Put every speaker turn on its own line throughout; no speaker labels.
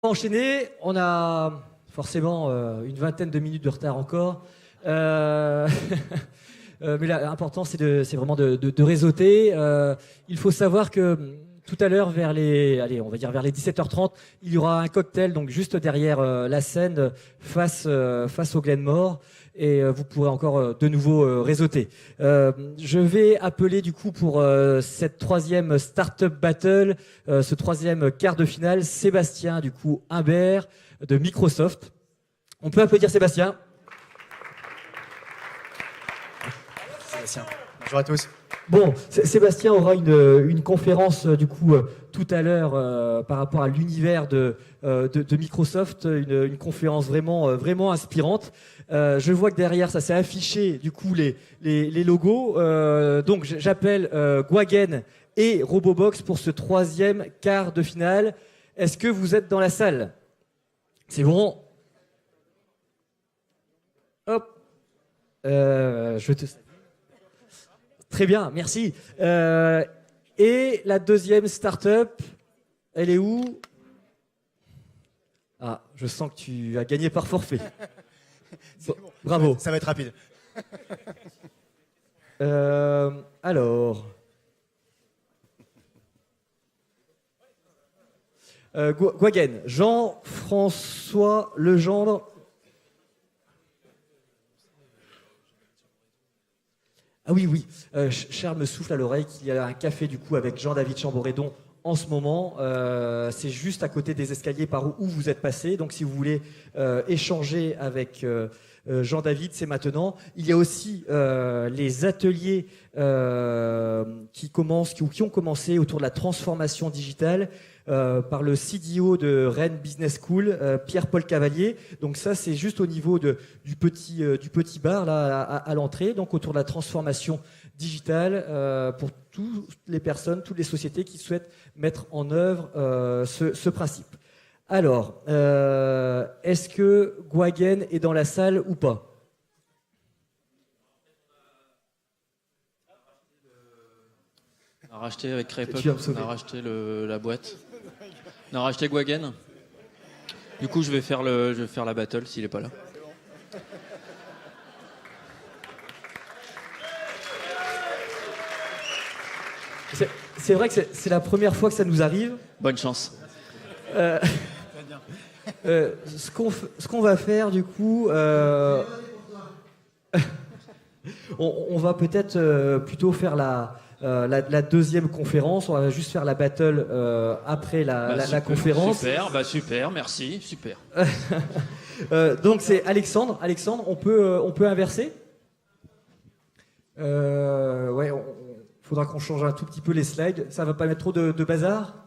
Enchaîner, on a forcément une vingtaine de minutes de retard encore. Euh, mais l'important, c'est vraiment de réseauter. Il faut savoir que tout à l'heure, on va dire vers les 17h30, il y aura un cocktail, donc juste derrière la scène, face au Glenmore. Et vous pourrez encore de nouveau réseauter. Je vais appeler du coup pour cette troisième Startup Battle, ce troisième quart de finale, Sébastien du coup Imbert de Microsoft. On peut applaudir Sébastien.
Sébastien. Bonjour à tous.
Bon, Sébastien aura une conférence du coup tout à l'heure par rapport à l'univers de Microsoft, une conférence vraiment inspirante. Je vois que derrière ça s'est affiché du coup les logos. Donc j'appelle Gwagen et Robobox pour ce troisième quart de finale. Est-ce que vous êtes dans la salle? C'est bon. Hop. Je te. Très bien, merci. Et la deuxième start-up, elle est où? Ah, je sens que tu as gagné par forfait. Bon, bravo.
Ça va être rapide.
Alors. Gwagen, Jean-François Legendre. Ah oui. Charles me souffle à l'oreille qu'il y a un café du coup avec Jean-David Chamboredon en ce moment. C'est juste à côté des escaliers par où vous êtes passé. Donc si vous voulez échanger avec Jean-David, c'est maintenant. Il y a aussi les ateliers qui ont commencé autour de la transformation digitale par le CDO de Rennes Business School, Pierre-Paul Cavalier. Donc ça, c'est juste au niveau du petit bar là à l'entrée, donc autour de la transformation digitale pour toutes les personnes, toutes les sociétés qui souhaitent mettre en œuvre ce principe. Alors, est-ce que Gwagen est dans la salle ou pas?
On a racheté avec Crêpe, on a racheté la boîte. On a racheté Gwagen. Du coup, je vais faire la battle s'il est pas là.
C'est vrai que c'est la première fois que ça nous arrive.
Bonne chance.
Ce qu'on va faire du coup, on va peut-être plutôt faire la deuxième conférence. On va juste faire la battle après la conférence.
Super, merci, super.
Donc c'est Alexandre. Alexandre, on peut inverser. Ouais, faudra qu'on change un tout petit peu les slides. Ça va pas mettre trop de bazar?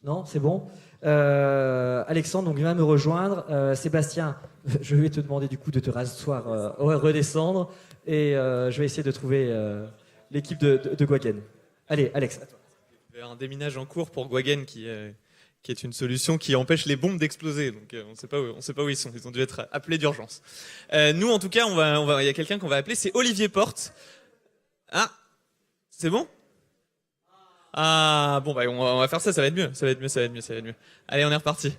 Non, c'est bon. Alexandre, donc viens me rejoindre. Sébastien, je vais te demander du coup de te rasseoir, redescendre, et je vais essayer de trouver l'équipe de Gwagen. Allez, Alex.
Il y a un déminage en cours pour Gwagen qui est une solution qui empêche les bombes d'exploser. Donc on ne sait pas où ils sont. Ils ont dû être appelés d'urgence. Nous, en tout cas, il y a quelqu'un qu'on va appeler. C'est Olivier Porte. Ah, c'est bon? Ah bon, bah on va faire ça. Ça va être mieux. Allez, on est reparti.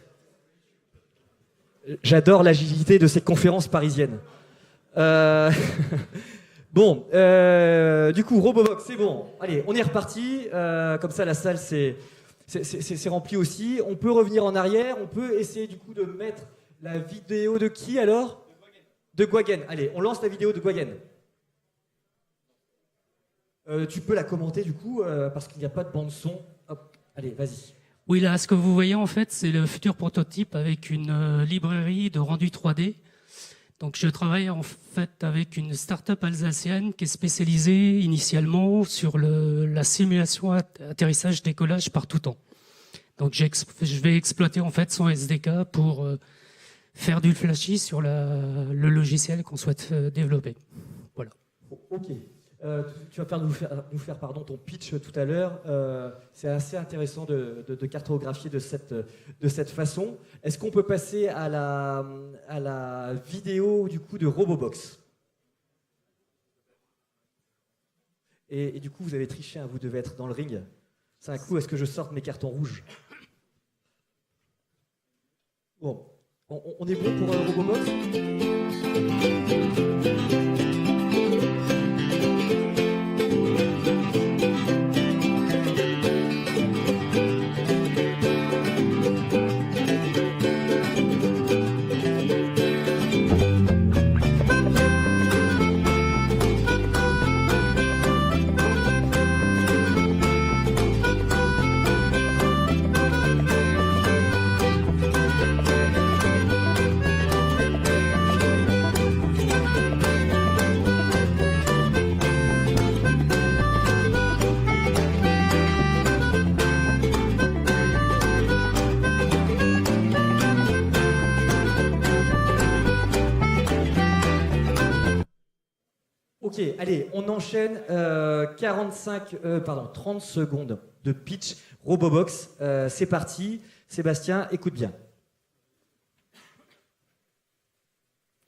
J'adore l'agilité de ces conférences parisiennes. Bon, du coup, Robobox, c'est bon. Allez, on est reparti. Comme ça, la salle, c'est rempli aussi. On peut revenir en arrière. On peut essayer du coup de mettre la vidéo de qui alors? De Gwagen. Allez, on lance la vidéo de Gwagen. Tu peux la commenter du coup, parce qu'il n'y a pas de bande son. Hop, allez, vas-y.
Oui, là, ce que vous voyez en fait, c'est le futur prototype avec une librairie de rendu 3D. Donc, je travaille en fait avec une start-up alsacienne qui est spécialisée initialement sur la simulation atterrissage décollage par tout temps. Donc, je vais exploiter en fait son SDK pour faire du flashy sur le logiciel qu'on souhaite développer. Voilà.
Ok. Tu vas nous faire ton pitch tout à l'heure. C'est assez intéressant de cartographier de cette façon. Est-ce qu'on peut passer à la vidéo du coup de Robobox? Et du coup, vous avez triché, hein, vous devez être dans le ring. C'est un coup, est-ce que je sorte mes cartons rouges? Bon, on est bon pour Robobox? Ok, allez, on enchaîne 30 secondes de pitch Robobox. C'est parti. Sébastien, écoute bien.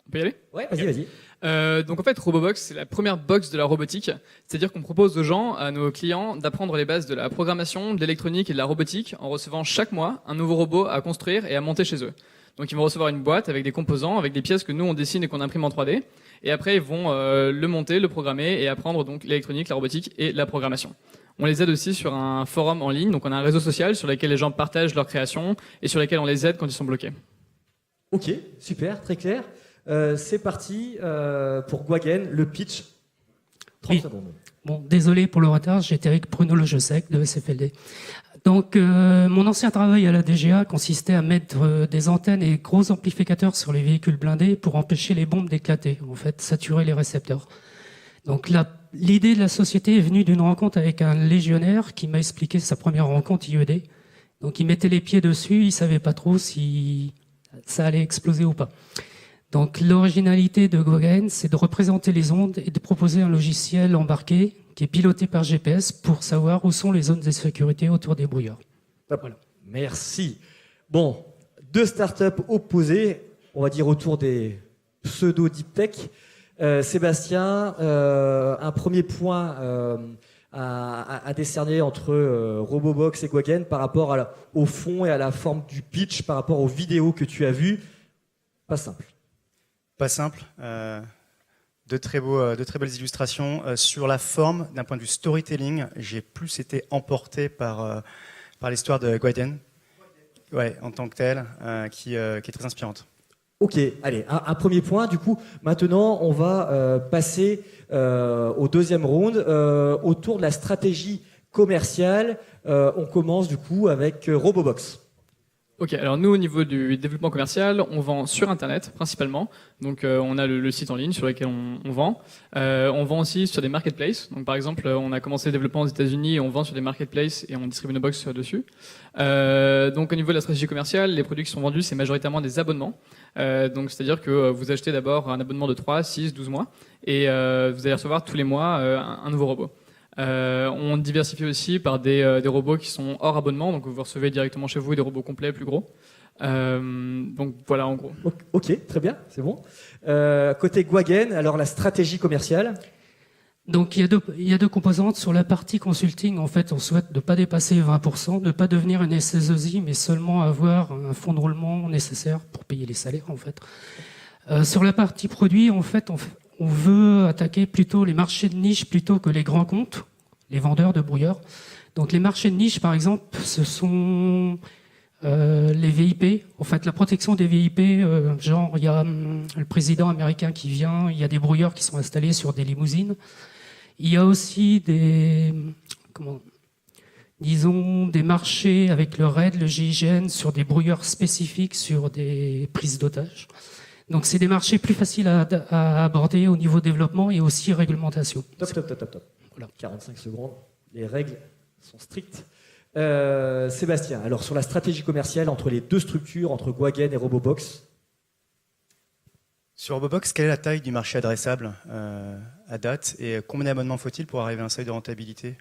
On peut y aller?
Ouais, vas-y.
Donc en fait, Robobox, c'est la première box de la robotique. C'est-à-dire qu'on propose aux gens, à nos clients, d'apprendre les bases de la programmation, de l'électronique et de la robotique en recevant chaque mois un nouveau robot à construire et à monter chez eux. Donc ils vont recevoir une boîte avec des composants, avec des pièces que nous on dessine et qu'on imprime en 3D. Et après ils vont le monter, le programmer et apprendre donc l'électronique, la robotique et la programmation. On les aide aussi sur un forum en ligne, donc on a un réseau social sur lequel les gens partagent leurs créations et sur lequel on les aide quand ils sont bloqués.
Ok, super, très clair. C'est parti pour Gwagen, le pitch. 30 secondes.
Bon, désolé pour le retard, j'étais avec Bruno Lejosec de SFLD. Donc, mon ancien travail à la DGA consistait à mettre des antennes et gros amplificateurs sur les véhicules blindés pour empêcher les bombes d'éclater, en fait, saturer les récepteurs. Donc, l'idée de la société est venue d'une rencontre avec un légionnaire qui m'a expliqué sa première rencontre IED. Donc, il mettait les pieds dessus, il savait pas trop si ça allait exploser ou pas. Donc, l'originalité de Gwagen, c'est de représenter les ondes et de proposer un logiciel embarqué qui est piloté par GPS pour savoir où sont les zones de sécurité autour des brouilleurs.
Voilà. Merci. Bon, deux startups opposées, on va dire autour des pseudo-deep tech. Sébastien, un premier point à décerner entre Robobox et Gwagen par rapport au fond et à la forme du pitch, par rapport aux vidéos que tu as vues. Pas simple.
Pas simple. De très belles illustrations. Sur la forme, d'un point de vue storytelling, j'ai plus été emporté par l'histoire de Gwagen, ouais, en tant que telle, qui est très inspirante.
Ok, allez, un premier point. Du coup, maintenant, on va passer au deuxième round autour de la stratégie commerciale. On commence du coup avec Robobox.
Ok, alors nous au niveau du développement commercial, on vend sur Internet principalement. Donc on a le site en ligne sur lequel on vend. On vend aussi sur des marketplaces. Donc par exemple, on a commencé le développement aux États-Unis et on vend sur des marketplaces et on distribue nos box dessus. Donc au niveau de la stratégie commerciale, les produits qui sont vendus, c'est majoritairement des abonnements. Donc c'est-à-dire que vous achetez d'abord un abonnement de 3, 6, 12 mois et vous allez recevoir tous les mois un nouveau robot. On diversifie aussi par des robots qui sont hors abonnement, donc vous recevez directement chez vous des robots complets plus gros. Donc voilà en gros.
Ok, très bien, c'est bon. Côté Gwagen, alors la stratégie commerciale.
Donc il y a deux composantes. Sur la partie consulting, en fait, on souhaite ne pas dépasser 20%, ne pas devenir une SS2I, mais seulement avoir un fonds de roulement nécessaire pour payer les salaires en fait. Sur la partie produit, en fait, on veut attaquer plutôt les marchés de niche plutôt que les grands comptes, les vendeurs de brouilleurs. Donc les marchés de niche, par exemple, ce sont les VIP. En fait, la protection des VIP, genre il y a le président américain qui vient, il y a des brouilleurs qui sont installés sur des limousines. Il y a aussi des marchés avec le RAID, le GIGN, sur des brouilleurs spécifiques, sur des prises d'otages. Donc, c'est des marchés plus faciles à aborder au niveau développement et aussi réglementation.
Top. Voilà. 45 secondes. Les règles sont strictes. Sébastien, alors sur la stratégie commerciale entre les deux structures, entre Gwagen et Robobox.
Sur Robobox, quelle est la taille du marché adressable à date et combien d'abonnements faut-il pour arriver à un seuil de rentabilité?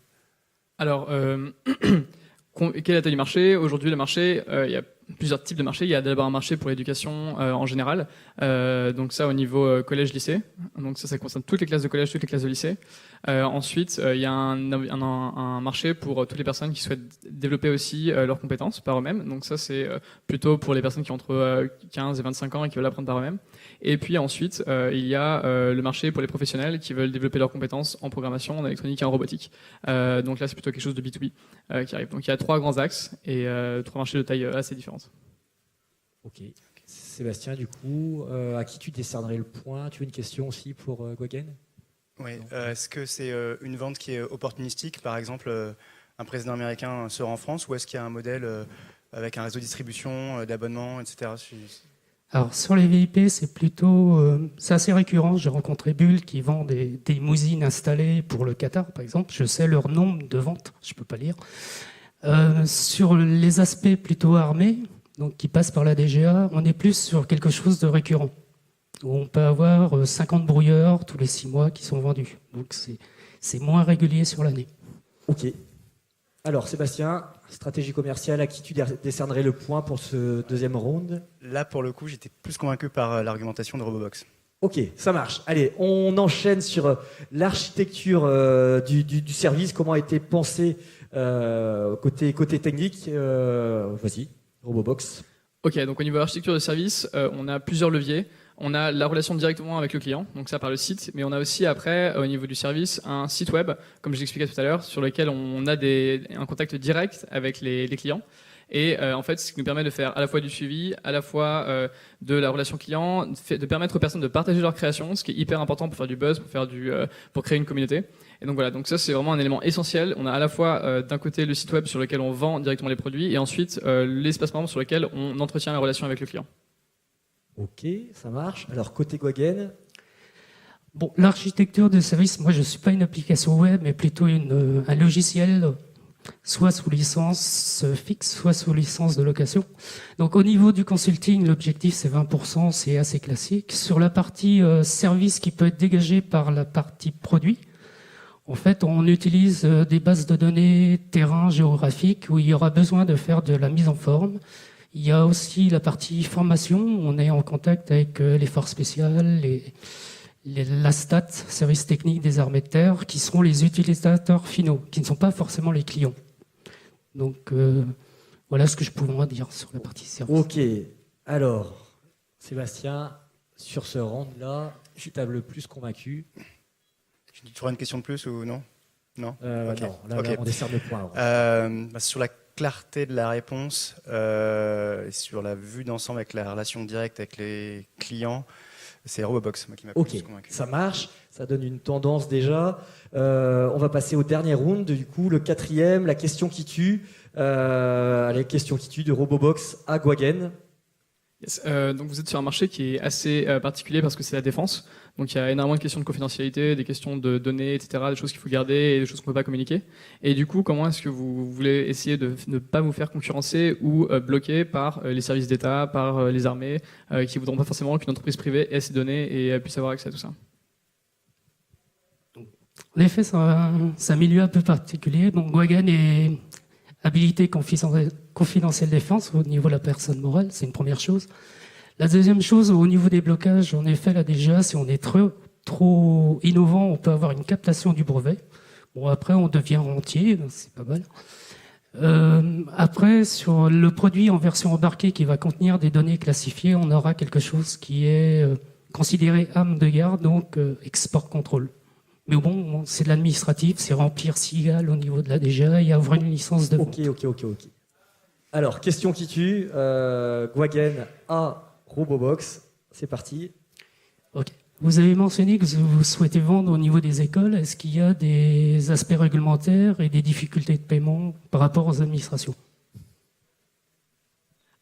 Alors, quelle est la taille du marché? Aujourd'hui, le marché, il y a plusieurs types de marchés. Il y a d'abord un marché pour l'éducation en général, donc ça au niveau collège-lycée. Donc ça concerne toutes les classes de collège, toutes les classes de lycée. Ensuite, il y a un marché pour toutes les personnes qui souhaitent développer aussi leurs compétences par eux-mêmes. Donc ça, c'est plutôt pour les personnes qui ont entre 15 et 25 ans et qui veulent apprendre par eux-mêmes. Et puis ensuite, il y a le marché pour les professionnels qui veulent développer leurs compétences en programmation, en électronique et en robotique. Donc là, c'est plutôt quelque chose de B2B qui arrive. Donc il y a 3 grands axes et 3 marchés de taille assez différentes.
Ok. Sébastien, du coup, à qui tu décernerais le point? Tu as une question aussi pour Gwagen?
Oui. Est-ce que c'est une vente qui est opportunistique? Par exemple, un président américain sera en France, ou est-ce qu'il y a un modèle avec un réseau de distribution, d'abonnement, etc.
Alors sur les VIP, c'est plutôt, c'est assez récurrent. J'ai rencontré Bull qui vend des limousines installées pour le Qatar, par exemple. Je sais leur nombre de ventes, je peux pas lire. Sur les aspects plutôt armés, donc qui passent par la DGA, on est plus sur quelque chose de récurrent, où on peut avoir 50 brouilleurs tous les 6 mois qui sont vendus. Donc c'est moins régulier sur l'année.
Ok. Alors Sébastien, stratégie commerciale, à qui tu décernerais le point pour ce deuxième round?
Là, pour le coup, j'étais plus convaincu par l'argumentation de Robobox.
Ok, ça marche. Allez, on enchaîne sur l'architecture du service, comment a été pensé côté technique. Vas-y, Robobox.
Ok, donc au niveau de l'architecture de service, on a plusieurs leviers. On a la relation directement avec le client, donc ça par le site, mais on a aussi après, au niveau du service, un site web, comme je l'expliquais tout à l'heure, sur lequel on a un contact direct avec les clients. Et en fait, ce qui nous permet de faire à la fois du suivi, à la fois de la relation client, de permettre aux personnes de partager leur création, ce qui est hyper important pour faire du buzz, pour créer une communauté. Et donc voilà, donc ça c'est vraiment un élément essentiel. On a à la fois d'un côté le site web sur lequel on vend directement les produits, et ensuite l'espace membre sur lequel on entretient la relation avec le client.
Ok, ça marche. Alors côté Gwagen.
Bon, l'architecture de service, moi je ne suis pas une application web, mais plutôt un logiciel, soit sous licence fixe, soit sous licence de location. Donc au niveau du consulting, l'objectif c'est 20%, c'est assez classique. Sur la partie service qui peut être dégagée par la partie produit, en fait on utilise des bases de données terrain géographique où il y aura besoin de faire de la mise en forme. Il y a aussi la partie formation, on est en contact avec les forces spéciales, la STAT, service technique des armées de terre, qui seront les utilisateurs finaux, qui ne sont pas forcément les clients. Donc voilà ce que je pouvais en dire sur la partie service.
Ok, alors Sébastien, sur ce round-là, tu t'as le plus convaincu.
Tu auras une question de plus ou non? Non. Okay.
Non, là,
Okay.
on décerne le point.
Sur la clarté de la réponse, et sur la vue d'ensemble avec la relation directe avec les clients, c'est Robobox moi, qui m'a plus convaincu.
Ça marche, ça donne une tendance déjà. On va passer au dernier round, du coup, le 4e, la question qui tue. Allez, question qui tue de Robobox à Gwagen.
Yes. Donc vous êtes sur un marché qui est assez particulier parce que c'est la défense. Donc il y a énormément de questions de confidentialité, des questions de données, etc., des choses qu'il faut garder et des choses qu'on ne peut pas communiquer. Et du coup, comment est-ce que vous voulez essayer de ne pas vous faire concurrencer ou bloquer par les services d'État, par les armées, qui ne voudront pas forcément qu'une entreprise privée ait ces données et puisse avoir accès à tout ça?
En effet, c'est un milieu un peu particulier. Donc Gwagen est habilité confidentielle défense au niveau de la personne morale, c'est une première chose. La deuxième chose, au niveau des blocages, en effet, là déjà, si on est trop innovant, on peut avoir une captation du brevet. Bon, après, on devient rentier, c'est pas mal. Après, sur le produit en version embarquée qui va contenir des données classifiées, on aura quelque chose qui est considéré arme de garde, donc export contrôle. Mais bon, c'est de l'administratif, c'est remplir SIGAL au niveau de la DGA et avoir une licence de vente.
Ok. Alors, question qui tue, Gwagen à Robobox, c'est parti.
Ok. Vous avez mentionné que vous souhaitez vendre au niveau des écoles. Est-ce qu'il y a des aspects réglementaires et des difficultés de paiement par rapport aux administrations?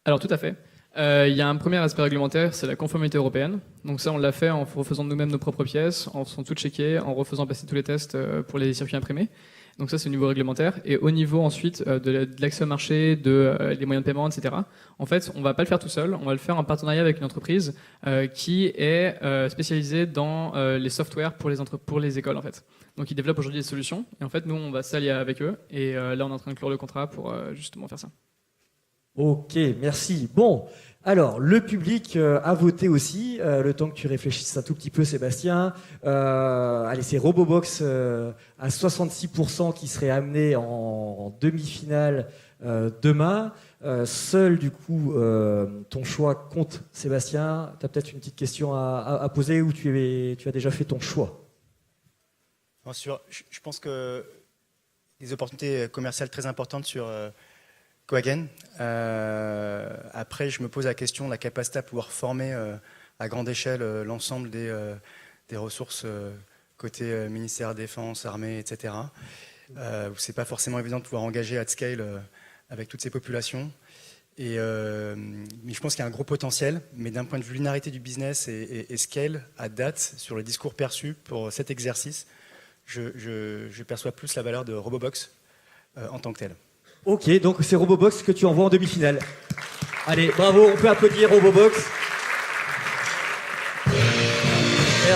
Alors tout à fait. Il y a un premier aspect réglementaire, c'est la conformité européenne. Donc ça, on l'a fait en refaisant nous-mêmes nos propres pièces, en faisant tout checker, en refaisant passer tous les tests pour les circuits imprimés. Donc ça, c'est au niveau réglementaire. Et au niveau ensuite de l'accès au marché, des moyens de paiement, etc. En fait, on va pas le faire tout seul. On va le faire en partenariat avec une entreprise qui est spécialisée dans les softwares pour les écoles, en fait. Donc ils développent aujourd'hui des solutions. Et en fait, nous, on va s'allier avec eux. Et là, on est en train de clore le contrat pour justement faire ça.
Ok, merci. Bon, alors, le public a voté aussi, le temps que tu réfléchisses un tout petit peu, Sébastien. Allez, c'est Robobox à 66% qui serait amené en demi-finale demain. Seul, du coup, ton choix compte, Sébastien. Tu as peut-être une petite question à poser ou tu as déjà fait ton choix?
Bien sûr, je pense que des opportunités commerciales très importantes sur Coagen. Après, je me pose la question de la capacité à pouvoir former à grande échelle l'ensemble des ressources côté ministère de la Défense, armée, etc. Où c'est pas forcément évident de pouvoir engager at scale avec toutes ces populations. Mais je pense qu'il y a un gros potentiel, mais d'un point de vue linéarité du business et scale, à date, sur le discours perçu pour cet exercice, je perçois plus la valeur de Robobox en tant que tel.
Ok, donc c'est Robobox que tu envoies en demi-finale. Allez, bravo, on peut applaudir Robobox.